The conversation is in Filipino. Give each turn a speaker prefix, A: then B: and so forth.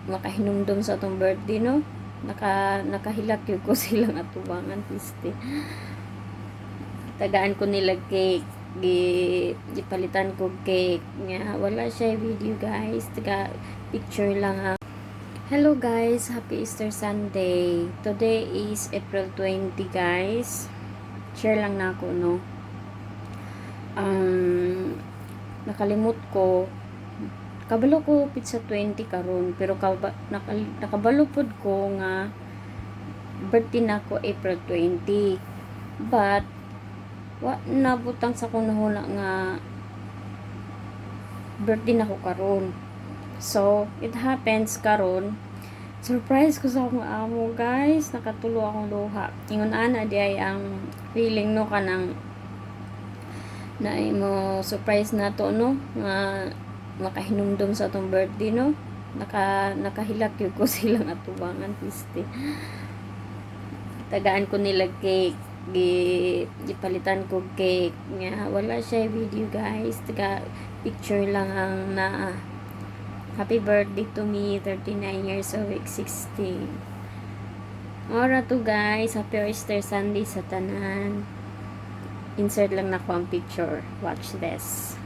A: makahinumdum sa atong birthday, no? Nakahilak yun ko silang atubangan piste. Tagaan ko nila cake, gipalitan ko cake nga wala siya video guys, taga picture lang ha. Hello guys, happy Easter Sunday. Today is April 20 guys. Share lang na ako, no. Nakalimot ko, kabalo ko pizza 20 karon, pero nakabalo pod ko nga birthday na ko April 20, but nabutang sa kong nahula nga birthday na ko karon. So it happens karon, surprise ko sa akong amo guys, nakatulo akong luha. Ingon ana di ay ang feeling, no, kanang na mo surprise na to, no, nga makahinumdum sa atong birthday, no. Nakahilak yun ko silang atubangan piste. Tagaan ko nila cake, gipalitan ko cake nga wala siya video guys, taga picture lang ang na. Happy birthday to me, 39 years of 16. Ora to guys, happy Easter Sunday sa tanan. Insert lang na ko ang picture. Watch this.